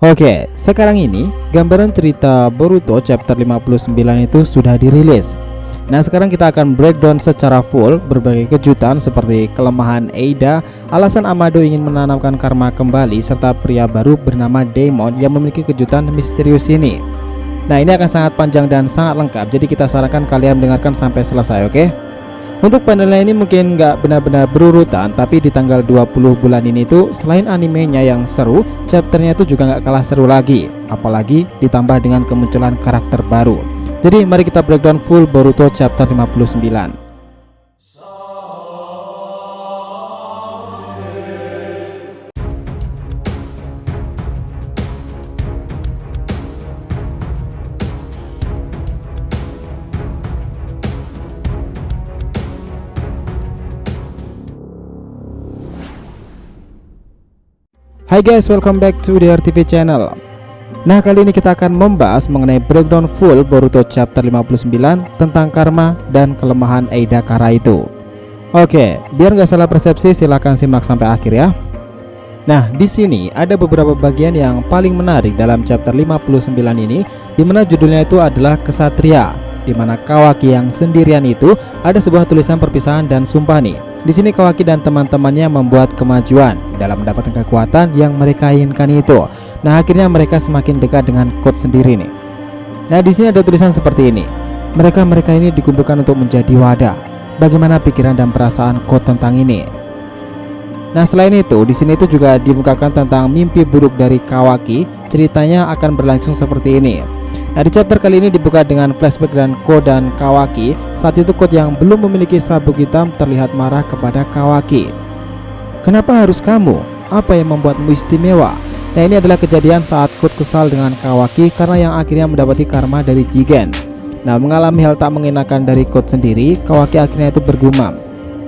Oke, sekarang ini gambaran cerita Boruto chapter 59 itu sudah dirilis. Nah, sekarang kita akan breakdown secara full berbagai kejutan seperti kelemahan Eida, alasan Amado ingin menanamkan karma kembali, serta pria baru bernama Daemon yang memiliki kejutan misterius ini. Nah, ini akan sangat panjang dan sangat lengkap, jadi kita sarankan kalian mendengarkan sampai selesai, oke? Untuk panelnya ini mungkin nggak benar-benar berurutan, tapi di tanggal 20 bulan ini tuh selain animenya yang seru, chapternya itu juga nggak kalah seru lagi, apalagi ditambah dengan kemunculan karakter baru. Jadi mari kita breakdown full Boruto chapter 59. Hai guys, welcome back to the RTV channel. Nah, kali ini kita akan membahas mengenai breakdown full Boruto chapter 59 tentang karma dan kelemahan Eida Kara itu. Oke, biar nggak salah persepsi silahkan simak sampai akhir ya. Nah, di sini ada beberapa bagian yang paling menarik dalam chapter 59 ini, dimana judulnya itu adalah Kesatria, dimana Kawaki yang sendirian itu ada sebuah tulisan perpisahan dan sumpah nih. Di sini Kawaki dan teman-temannya membuat kemajuan dalam mendapatkan kekuatan yang mereka inginkan itu. Nah, akhirnya mereka semakin dekat dengan Code sendiri nih. Nah, di sini ada tulisan seperti ini. Mereka ini dikumpulkan untuk menjadi wadah. Bagaimana pikiran dan perasaan Code tentang ini? Nah, selain itu, di sini itu juga dibukakan tentang mimpi buruk dari Kawaki. Ceritanya akan berlangsung seperti ini. Nah, di chapter kali ini dibuka dengan flashback dan Code dan Kawaki. Saat itu Code yang belum memiliki sabuk hitam terlihat marah kepada Kawaki. Kenapa harus kamu? Apa yang membuatmu istimewa? Nah, ini adalah kejadian saat Code kesal dengan Kawaki karena yang akhirnya mendapati karma dari Jigen. Nah, mengalami hal tak mengenakan dari Code sendiri, Kawaki akhirnya itu bergumam.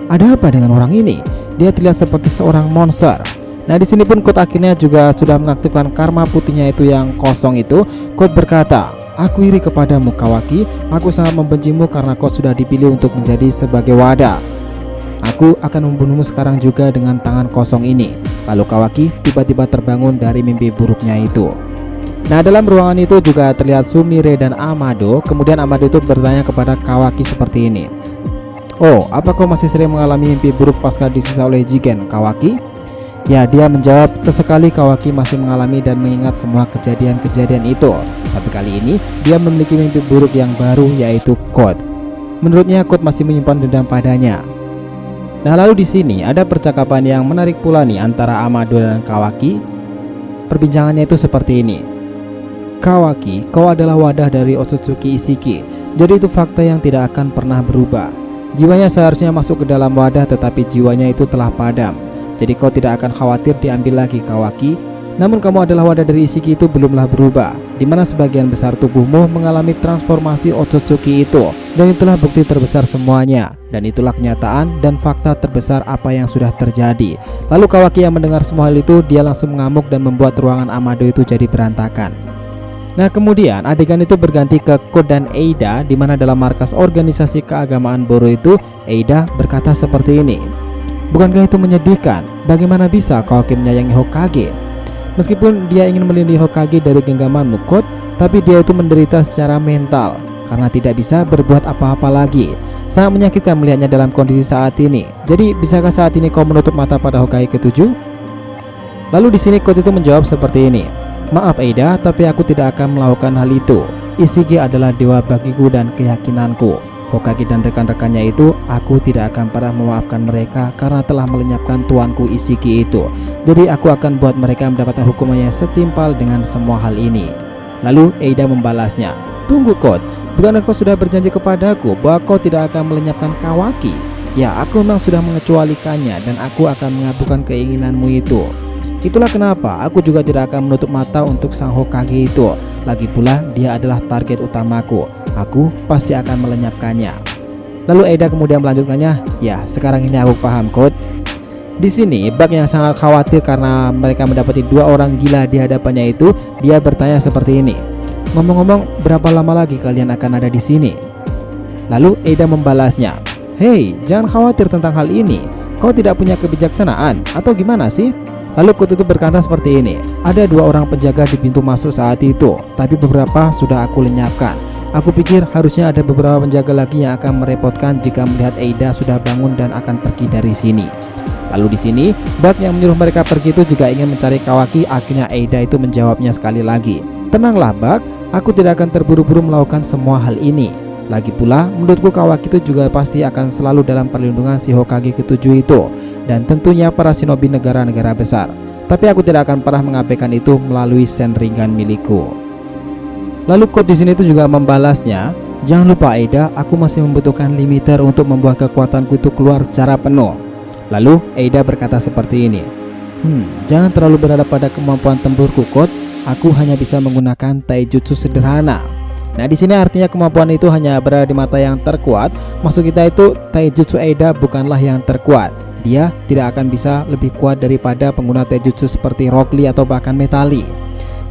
Ada apa dengan orang ini? Dia terlihat seperti seorang monster. Nah, di sini pun Code akhirnya juga sudah mengaktifkan karma putihnya itu yang kosong itu. Code berkata, "Aku iri kepadamu Kawaki, aku sangat membencimu karena kau sudah dipilih untuk menjadi sebagai wadah. Aku akan membunuhmu sekarang juga dengan tangan kosong ini." Lalu Kawaki tiba-tiba terbangun dari mimpi buruknya itu. Nah, dalam ruangan itu juga terlihat Sumire dan Amado. Kemudian Amado itu bertanya kepada Kawaki seperti ini. "Oh, apa kau masih sering mengalami mimpi buruk pasca disiksa oleh Jigen, Kawaki?" Ya, dia menjawab, sesekali Kawaki masih mengalami dan mengingat semua kejadian-kejadian itu. Tapi kali ini dia memiliki mimpi buruk yang baru, yaitu Code. Menurutnya Code masih menyimpan dendam padanya. Nah, lalu di sini ada percakapan yang menarik pula nih antara Amado dan Kawaki. Perbincangannya itu seperti ini. "Kawaki, kau adalah wadah dari Otsutsuki Ishiki. Jadi itu fakta yang tidak akan pernah berubah. Jiwanya seharusnya masuk ke dalam wadah, tetapi jiwanya itu telah padam. Jadi kau tidak akan khawatir diambil lagi Kawaki. Namun kamu adalah wadah dari Ishiki itu belumlah berubah, dimana sebagian besar tubuhmu mengalami transformasi Otsutsuki itu. Dan itulah bukti terbesar semuanya. Dan itulah kenyataan dan fakta terbesar apa yang sudah terjadi." Lalu Kawaki yang mendengar semua hal itu, dia langsung mengamuk dan membuat ruangan Amado itu jadi berantakan. Nah, kemudian adegan itu berganti ke Code dan Eida, dimana dalam markas organisasi keagamaan Boro itu, Eida berkata seperti ini. "Bukankah itu menyedihkan? Bagaimana bisa Kawaki menyayangi Hokage? Meskipun dia ingin melindungi Hokage dari genggamanmu Code, tapi dia itu menderita secara mental karena tidak bisa berbuat apa-apa lagi. Sangat menyakitkan melihatnya dalam kondisi saat ini. Jadi bisakah saat ini kau menutup mata pada Hokage ke-7? Lalu di sini Code itu menjawab seperti ini. "Maaf Eida, tapi aku tidak akan melakukan hal itu. Ishiki adalah dewa bagiku dan keyakinanku. Hokage dan rekan-rekannya itu, aku tidak akan pernah memaafkan mereka karena telah melenyapkan tuanku Ishiki itu. Jadi aku akan buat mereka mendapatkan hukuman yang setimpal dengan semua hal ini." Lalu Eida membalasnya, "Tunggu Code, bukankah kau sudah berjanji kepadaku bahwa kau tidak akan melenyapkan Kawaki? Ya, aku memang sudah mengecualikannya dan aku akan mengabulkan keinginanmu itu. Itulah kenapa aku juga tidak akan menutup mata untuk sang Hokage itu. Lagi pula dia adalah target utamaku. Aku pasti akan melenyapkannya." Lalu Eida kemudian melanjutkannya, "Ya, sekarang ini aku paham Code." Di sini Bak yang sangat khawatir karena mereka mendapati dua orang gila di hadapannya itu, dia bertanya seperti ini. "Ngomong-ngomong, berapa lama lagi kalian akan ada di sini?" Lalu Eida membalasnya, "Hei, jangan khawatir tentang hal ini. Kau tidak punya kebijaksanaan atau gimana sih? Lalu Code itu berkata seperti ini, ada 2 orang penjaga di pintu masuk saat itu, tapi beberapa sudah aku lenyapkan. Aku pikir harusnya ada beberapa penjaga lagi yang akan merepotkan jika melihat Eida sudah bangun dan akan pergi dari sini. Lalu di sini, Bug yang menyuruh mereka pergi itu juga ingin mencari Kawaki. Akhirnya Eida itu menjawabnya sekali lagi, tenanglah Bug, aku tidak akan terburu-buru melakukan semua hal ini. Lagi pula, menurutku Kawaki itu juga pasti akan selalu dalam perlindungan si Hokage ke-7 itu, dan tentunya para shinobi negara-negara besar. Tapi aku tidak akan pernah mengabaikan itu melalui Senringan milikku. Lalu Code di sini itu juga membalasnya, jangan lupa Eida, aku masih membutuhkan limiter untuk membuat kekuatanku itu keluar secara penuh. Lalu Eida berkata seperti ini, jangan terlalu berharap pada kemampuan tempurku Code, aku hanya bisa menggunakan taijutsu sederhana. Nah di sini artinya kemampuan itu hanya berada di mata yang terkuat. Maksud kita itu taijutsu Eida bukanlah yang terkuat. Dia tidak akan bisa lebih kuat daripada pengguna taijutsu seperti Rock Lee atau bahkan Metali.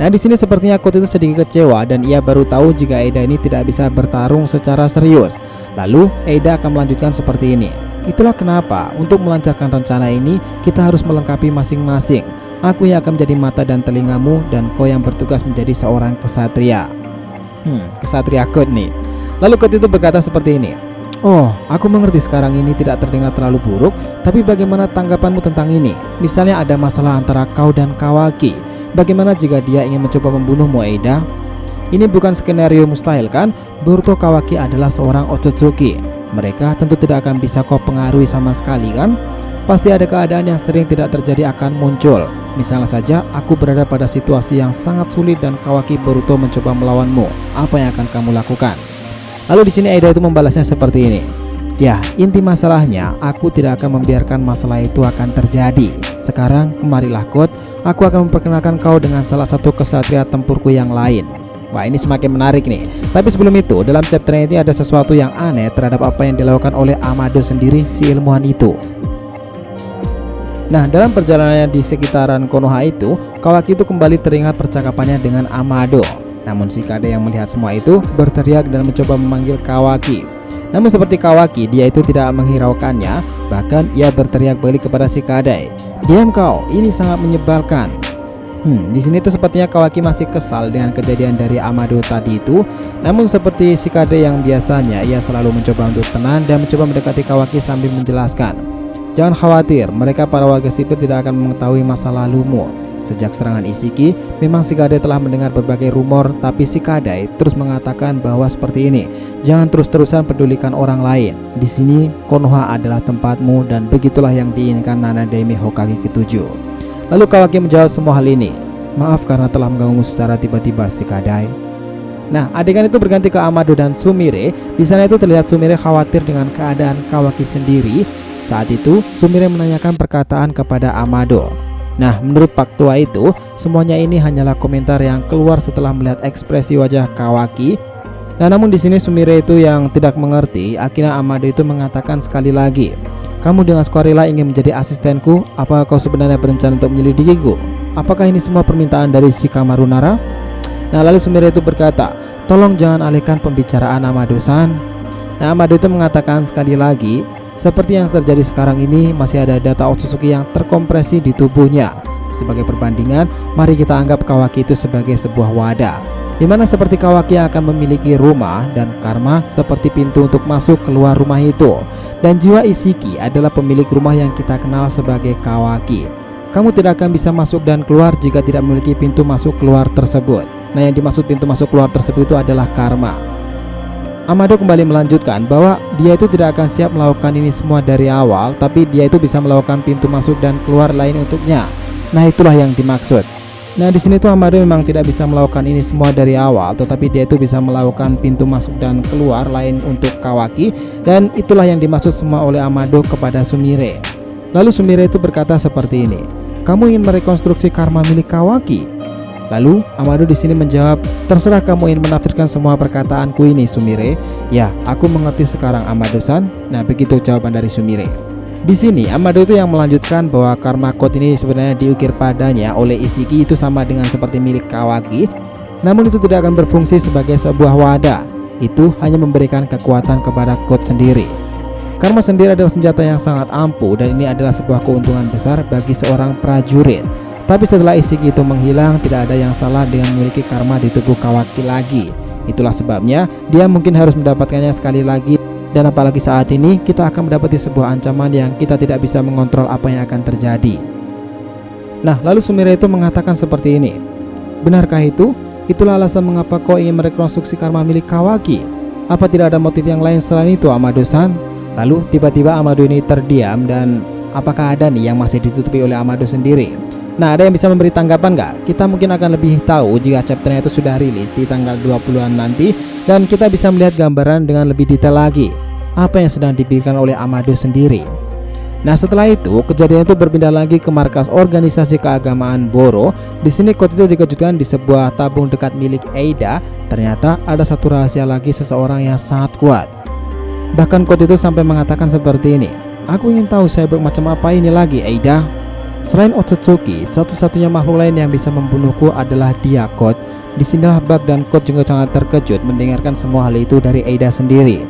Nah di sini sepertinya Code itu sedikit kecewa dan ia baru tahu jika Eida ini tidak bisa bertarung secara serius. Lalu Eida akan melanjutkan seperti ini. Itulah kenapa untuk melancarkan rencana ini kita harus melengkapi masing-masing. Aku yang akan menjadi mata dan telingamu dan kau yang bertugas menjadi seorang kesatria. Kesatria Code nih. Lalu Code itu berkata seperti ini. Oh, aku mengerti sekarang ini tidak terdengar terlalu buruk, tapi bagaimana tanggapanmu tentang ini? Misalnya ada masalah antara kau dan Kawaki. Bagaimana jika dia ingin mencoba membunuhmu Eida? Ini bukan skenario mustahil kan? Boruto Kawaki adalah seorang Otsutsuki. Mereka tentu tidak akan bisa kau pengaruhi sama sekali kan? Pasti ada keadaan yang sering tidak terjadi akan muncul. Misalnya saja aku berada pada situasi yang sangat sulit dan Kawaki Boruto mencoba melawanmu. Apa yang akan kamu lakukan? Lalu di sini Eida itu membalasnya seperti ini. Ya, inti masalahnya aku tidak akan membiarkan masalah itu akan terjadi. Sekarang kemarilah Code, aku akan memperkenalkan kau dengan salah satu kesatria tempurku yang lain. Wah ini semakin menarik nih. Tapi sebelum itu, dalam chapter ini ada sesuatu yang aneh terhadap apa yang dilakukan oleh Amado sendiri, si ilmuwan itu. Nah dalam perjalanannya di sekitaran Konoha itu, Kawaki itu kembali teringat percakapannya dengan Amado. Namun Shikade yang melihat semua itu berteriak dan mencoba memanggil Kawaki. Namun seperti Kawaki, dia itu tidak menghiraukannya. Bahkan ia berteriak balik kepada Shikade, diam kau, ini sangat menyebalkan. Di sini tuh sepertinya Kawaki masih kesal dengan kejadian dari Amado tadi itu. Namun seperti Shikade yang biasanya, ia selalu mencoba untuk tenang dan mencoba mendekati Kawaki sambil menjelaskan, jangan khawatir, mereka para warga sipil tidak akan mengetahui masa lalumu. Sejak serangan Isshiki, memang Shikade telah mendengar berbagai rumor, tapi Shikade terus mengatakan bahwa seperti ini, jangan terus-terusan pedulikan orang lain. Di sini Konoha adalah tempatmu dan begitulah yang diinginkan Nanadeime Hokage ke-7. Lalu Kawaki menjawab semua hal ini. Maaf karena telah mengganggu secara tiba-tiba Shikade. Nah, adegan itu berganti ke Amado dan Sumire. Di sana itu terlihat Sumire khawatir dengan keadaan Kawaki sendiri. Saat itu Sumire menanyakan perkataan kepada Amado. Nah, menurut Pak Tua itu, semuanya ini hanyalah komentar yang keluar setelah melihat ekspresi wajah Kawaki. Nah, namun di sini Sumire itu yang tidak mengerti. Akhirnya Amado itu mengatakan sekali lagi, kamu dengan sukarela ingin menjadi asistenku? Apakah kau sebenarnya berencana untuk menyelidikiku? Apakah ini semua permintaan dari Shikamaru Nara? Nah, lalu Sumire itu berkata, tolong jangan alihkan pembicaraan Amado-san. Nah, Amado itu mengatakan sekali lagi, seperti yang terjadi sekarang ini, masih ada data Otsutsuki yang terkompresi di tubuhnya. Sebagai perbandingan, mari kita anggap Kawaki itu sebagai sebuah wadah, dimana seperti Kawaki yang akan memiliki rumah dan karma seperti pintu untuk masuk keluar rumah itu. Dan jiwa Isshiki adalah pemilik rumah yang kita kenal sebagai Kawaki. Kamu tidak akan bisa masuk dan keluar jika tidak memiliki pintu masuk keluar tersebut. Nah, yang dimaksud pintu masuk keluar tersebut itu adalah karma. Amado kembali melanjutkan bahwa dia itu tidak akan siap melakukan ini semua dari awal, tapi dia itu bisa melakukan pintu masuk dan keluar lain untuknya. Nah, itulah yang dimaksud. Nah, di sini tuh Amado memang tidak bisa melakukan ini semua dari awal, tetapi dia itu bisa melakukan pintu masuk dan keluar lain untuk Kawaki, dan itulah yang dimaksud semua oleh Amado kepada Sumire. Lalu Sumire itu berkata seperti ini, kamu ingin merekonstruksi karma milik Kawaki? Lalu Amado di sini menjawab, terserah kamu ingin menafsirkan semua perkataanku ini Sumire. Ya, aku mengerti sekarang Amado-san. Nah, begitu jawaban dari Sumire. Di sini Amado itu yang melanjutkan bahwa karma code ini sebenarnya diukir padanya oleh Isshiki itu sama dengan seperti milik Kawaki. Namun itu tidak akan berfungsi sebagai sebuah wadah. Itu hanya memberikan kekuatan kepada code sendiri. Karma sendiri adalah senjata yang sangat ampuh dan ini adalah sebuah keuntungan besar bagi seorang prajurit. Tapi setelah Ishiki itu menghilang, tidak ada yang salah dengan memiliki karma di tubuh Kawaki lagi. Itulah sebabnya dia mungkin harus mendapatkannya sekali lagi. Dan apalagi saat ini kita akan mendapati sebuah ancaman yang kita tidak bisa mengontrol apa yang akan terjadi. Nah, lalu Sumire itu mengatakan seperti ini. Benarkah itu? Itulah alasan mengapa kau ingin merekonstruksi karma milik Kawaki. Apa tidak ada motif yang lain selain itu, Amado-san? Lalu tiba-tiba Amado ini terdiam dan apakah ada nih yang masih ditutupi oleh Amado sendiri? Nah, ada yang bisa memberi tanggapan nggak? Kita mungkin akan lebih tahu jika chapternya itu sudah rilis di tanggal 20-an nanti dan kita bisa melihat gambaran dengan lebih detail lagi apa yang sedang dipikirkan oleh Amado sendiri. Nah, setelah itu kejadian itu berpindah lagi ke markas organisasi keagamaan Boro. Di sini Code itu dikejutkan di sebuah tabung dekat milik Eida. Ternyata ada satu rahasia lagi seseorang yang sangat kuat. Bahkan Code itu sampai mengatakan seperti ini. Aku ingin tahu cyborg macam apa ini lagi, Eida. Selain Otsutsuki, satu-satunya makhluk lain yang bisa membunuhku adalah dia, Code. Disinilah Bug dan Code juga sangat terkejut mendengarkan semua hal itu dari Eida sendiri.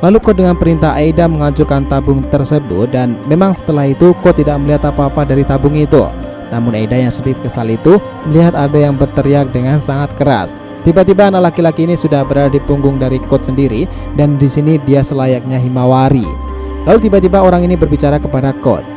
Lalu Code dengan perintah Eida menghancurkan tabung tersebut dan memang setelah itu Code tidak melihat apa-apa dari tabung itu. Namun Eida yang sedikit kesal itu melihat ada yang berteriak dengan sangat keras. Tiba-tiba anak laki-laki ini sudah berada di punggung dari Code sendiri dan di sini dia selayaknya Himawari. Lalu tiba-tiba orang ini berbicara kepada Code.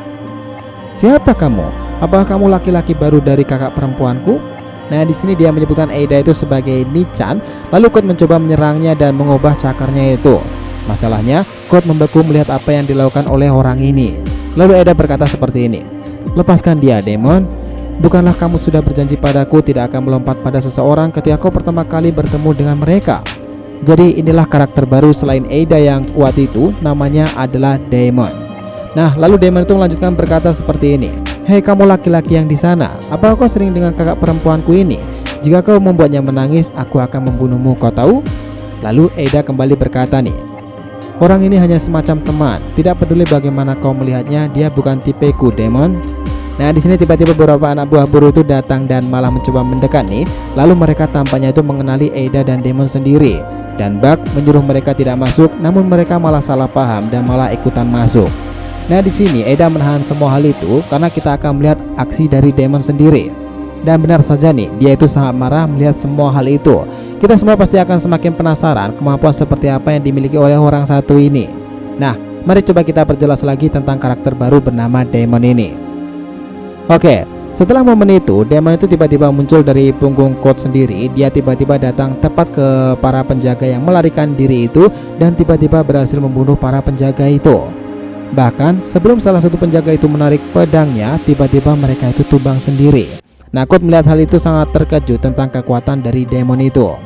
Siapa kamu? Apakah kamu laki-laki baru dari kakak perempuanku? Nah, di sini dia menyebutkan Eida itu sebagai Nichan. Lalu Code mencoba menyerangnya dan mengubah cakarnya itu. Masalahnya, Code membeku melihat apa yang dilakukan oleh orang ini. Lalu Eida berkata seperti ini. Lepaskan dia, Demon. Bukanlah kamu sudah berjanji padaku tidak akan melompat pada seseorang ketika kau pertama kali bertemu dengan mereka? Jadi inilah karakter baru selain Eida yang kuat itu, namanya adalah Demon. Nah, lalu Demon itu melanjutkan berkata seperti ini. Hei kamu laki-laki yang di sana, apakah kau sering dengan kakak perempuanku ini? Jika kau membuatnya menangis, aku akan membunuhmu, kau tahu? Lalu Eida kembali berkata nih. Orang ini hanya semacam teman, tidak peduli bagaimana kau melihatnya, dia bukan tipeku, Demon. Nah, di sini tiba-tiba beberapa anak buah Boro itu datang dan malah mencoba mendekat nih. Lalu mereka tampaknya itu mengenali Eida dan Demon sendiri. Dan Bug menyuruh mereka tidak masuk, namun mereka malah salah paham dan malah ikutan masuk. Nah, di sini Eida menahan semua hal itu karena kita akan melihat aksi dari Demon sendiri. Dan benar saja nih, dia itu sangat marah melihat semua hal itu. Kita semua pasti akan semakin penasaran kemampuan seperti apa yang dimiliki oleh orang satu ini. Nah, mari coba kita perjelas lagi tentang karakter baru bernama Demon ini. Oke, setelah momen itu, Demon itu tiba-tiba muncul dari punggung Code sendiri. Dia tiba-tiba datang tepat ke para penjaga yang melarikan diri itu dan tiba-tiba berhasil membunuh para penjaga itu. Bahkan sebelum salah satu penjaga itu menarik pedangnya, tiba-tiba mereka itu tumbang sendiri. Nah, Code melihat hal itu sangat terkejut tentang kekuatan dari Demon itu.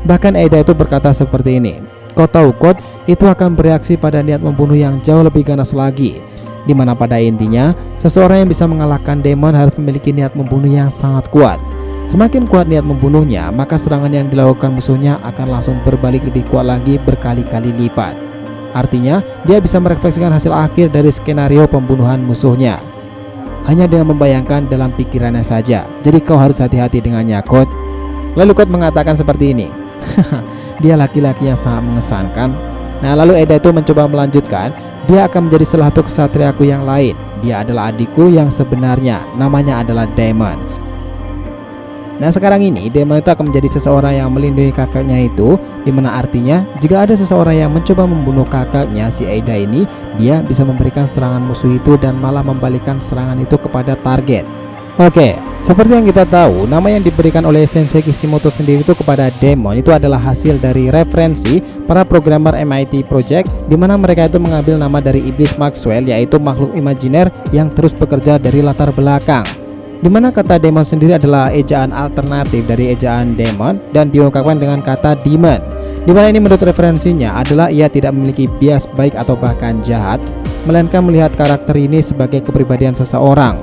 Bahkan Eida itu berkata seperti ini. Kau tahu Code, itu akan bereaksi pada niat membunuh yang jauh lebih ganas lagi. Dimana pada intinya, seseorang yang bisa mengalahkan Demon harus memiliki niat membunuh yang sangat kuat. Semakin kuat niat membunuhnya, maka serangan yang dilakukan musuhnya akan langsung berbalik lebih kuat lagi berkali-kali lipat. Artinya, dia bisa merefleksikan hasil akhir dari skenario pembunuhan musuhnya hanya dengan membayangkan dalam pikirannya saja. Jadi kau harus hati-hati dengannya, Code. Lalu Code mengatakan seperti ini. Dia laki-laki yang sangat mengesankan. Nah, lalu Eida itu mencoba melanjutkan. Dia akan menjadi salah satu kesatriaku yang lain. Dia adalah adikku yang sebenarnya. Namanya adalah Demon. Nah, sekarang ini Demon itu akan menjadi seseorang yang melindungi kakaknya itu, dimana artinya jika ada seseorang yang mencoba membunuh kakaknya si Eida ini, dia bisa memberikan serangan musuh itu dan malah membalikkan serangan itu kepada target. Oke, seperti yang kita tahu, nama yang diberikan oleh Sensei Kishimoto sendiri itu kepada Demon itu adalah hasil dari referensi para programmer MIT Project, dimana mereka itu mengambil nama dari iblis Maxwell, yaitu makhluk imajiner yang terus bekerja dari latar belakang. Dimana kata Demon sendiri adalah ejaan alternatif dari ejaan Demon dan diungkapkan dengan kata Demon. Dimana ini menurut referensinya adalah ia tidak memiliki bias baik atau bahkan jahat, melainkan melihat karakter ini sebagai kepribadian seseorang.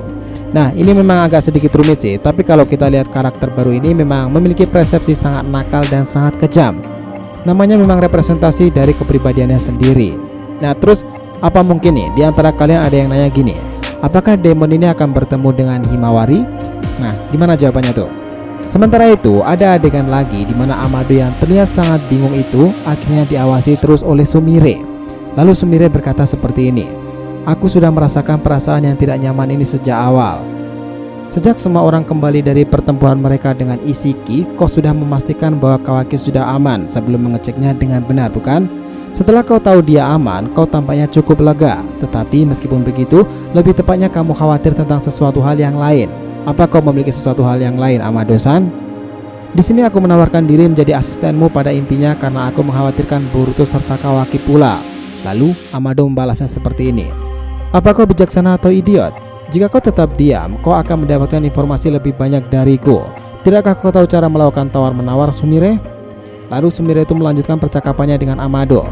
Nah, ini memang agak sedikit rumit sih, tapi kalau kita lihat karakter baru ini memang memiliki persepsi sangat nakal dan sangat kejam. Namanya memang representasi dari kepribadiannya sendiri. Nah, terus apa mungkin nih di antara kalian ada yang nanya gini, apakah Demon ini akan bertemu dengan Himawari? Nah, gimana jawabannya tuh? Sementara itu, ada adegan lagi di mana Amado yang terlihat sangat bingung itu akhirnya diawasi terus oleh Sumire. Lalu Sumire berkata seperti ini, "Aku sudah merasakan perasaan yang tidak nyaman ini sejak awal. Sejak semua orang kembali dari pertempuran mereka dengan Isshiki, kau sudah memastikan bahwa Kawaki sudah aman sebelum mengeceknya dengan benar, bukan? Setelah kau tahu dia aman, kau tampaknya cukup lega. Tetapi meskipun begitu, lebih tepatnya kamu khawatir tentang sesuatu hal yang lain. Apa kau memiliki sesuatu hal yang lain, Amado-san? Di sini aku menawarkan diri menjadi asistenmu pada intinya karena aku mengkhawatirkan Boruto serta Kawaki pula." Lalu Amado membalasnya seperti ini, "Apa kau bijaksana atau idiot? Jika kau tetap diam, kau akan mendapatkan informasi lebih banyak dariku. Tidakkah kau tahu cara melakukan tawar-menawar, Sumire?" Lalu Sumire itu melanjutkan percakapannya dengan Amado.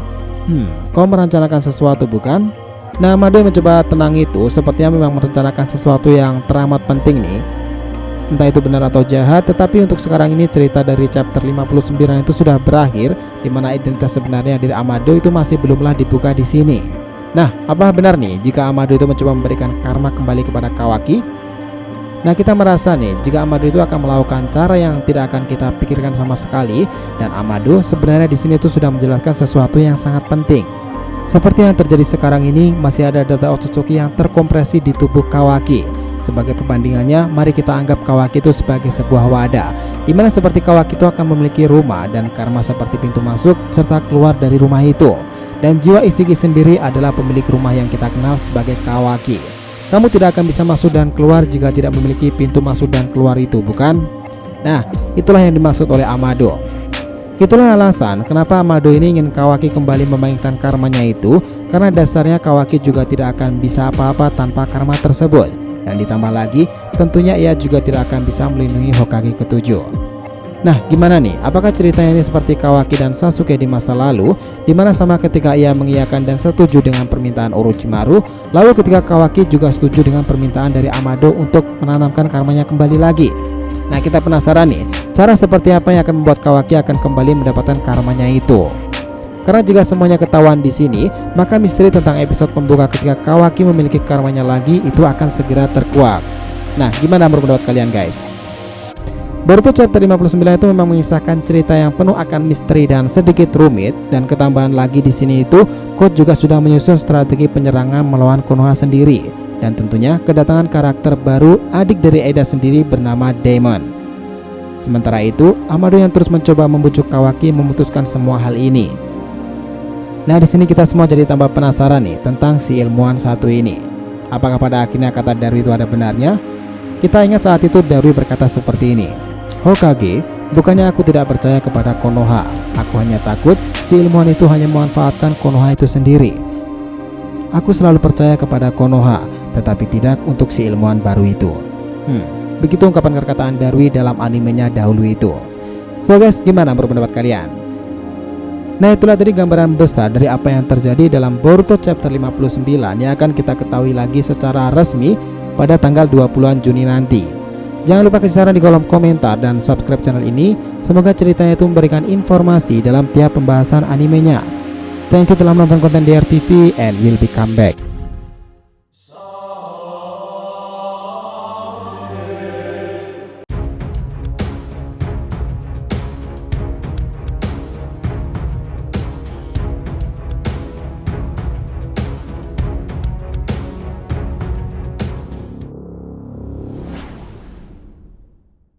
Kau merencanakan sesuatu, bukan?" Nah, Amado yang mencoba tenang itu sepertinya memang merencanakan sesuatu yang teramat penting nih. Entah itu benar atau jahat, tetapi untuk sekarang ini cerita dari chapter 59 itu sudah berakhir, di mana identitas sebenarnya dari Amado itu masih belumlah dibuka di sini. Nah, apa benar nih jika Amado itu mencoba memberikan karma kembali kepada Kawaki? Nah, kita merasa nih jika Amado itu akan melakukan cara yang tidak akan kita pikirkan sama sekali, dan Amado sebenarnya di sini itu sudah menjelaskan sesuatu yang sangat penting. Seperti yang terjadi sekarang ini, masih ada data Otsutsuki yang terkompresi di tubuh Kawaki. Sebagai perbandingannya, mari kita anggap Kawaki itu sebagai sebuah wadah, di mana seperti Kawaki itu akan memiliki rumah dan karma seperti pintu masuk serta keluar dari rumah itu. Dan jiwa Isshiki sendiri adalah pemilik rumah yang kita kenal sebagai Kawaki. Kamu tidak akan bisa masuk dan keluar jika tidak memiliki pintu masuk dan keluar itu, bukan? Nah, itulah yang dimaksud oleh Amado. Itulah alasan kenapa Amado ini ingin Kawaki kembali memainkan karmanya itu, karena dasarnya Kawaki juga tidak akan bisa apa-apa tanpa karma tersebut. Dan ditambah lagi, tentunya ia juga tidak akan bisa melindungi Hokage ke-7. Nah, gimana nih? Apakah ceritanya ini seperti Kawaki dan Sasuke di masa lalu, di mana sama ketika ia mengiyakan dan setuju dengan permintaan Orochimaru, lalu ketika Kawaki juga setuju dengan permintaan dari Amado untuk menanamkan karmanya kembali lagi? Nah, kita penasaran nih, cara seperti apa yang akan membuat Kawaki akan kembali mendapatkan karmanya itu? Karena jika semuanya ketahuan di sini, maka misteri tentang episode pembuka ketika Kawaki memiliki karmanya lagi itu akan segera terkuak. Nah, gimana menurut pendapat kalian, guys? Boruto chapter 59 itu memang mengisahkan cerita yang penuh akan misteri dan sedikit rumit, dan ketambahan lagi di sini itu Code juga sudah menyusun strategi penyerangan melawan Konoha sendiri, dan tentunya kedatangan karakter baru adik dari Eda sendiri bernama Daemon. Sementara itu, Amado yang terus mencoba membujuk Kawaki memutuskan semua hal ini. Nah, di sini kita semua jadi tambah penasaran nih tentang si ilmuwan satu ini. Apakah pada akhirnya kata Darui itu ada benarnya? Kita ingat saat itu Darui berkata seperti ini, "Hokage, bukannya aku tidak percaya kepada Konoha. Aku hanya takut si ilmuwan itu hanya memanfaatkan Konoha itu sendiri. Aku selalu percaya kepada Konoha, tetapi tidak untuk si ilmuwan baru itu." Begitu ungkapan perkataan Darui dalam animenya dahulu itu. So guys, gimana menurut pendapat kalian? Nah, itulah tadi gambaran besar dari apa yang terjadi dalam Boruto chapter 59 yang akan kita ketahui lagi secara resmi pada tanggal 20-an Juni nanti. Jangan lupa kasih saran di kolom komentar dan subscribe channel ini. Semoga ceritanya itu memberikan informasi dalam tiap pembahasan animenya. Thank you telah menonton konten DR TV and we'll be come back.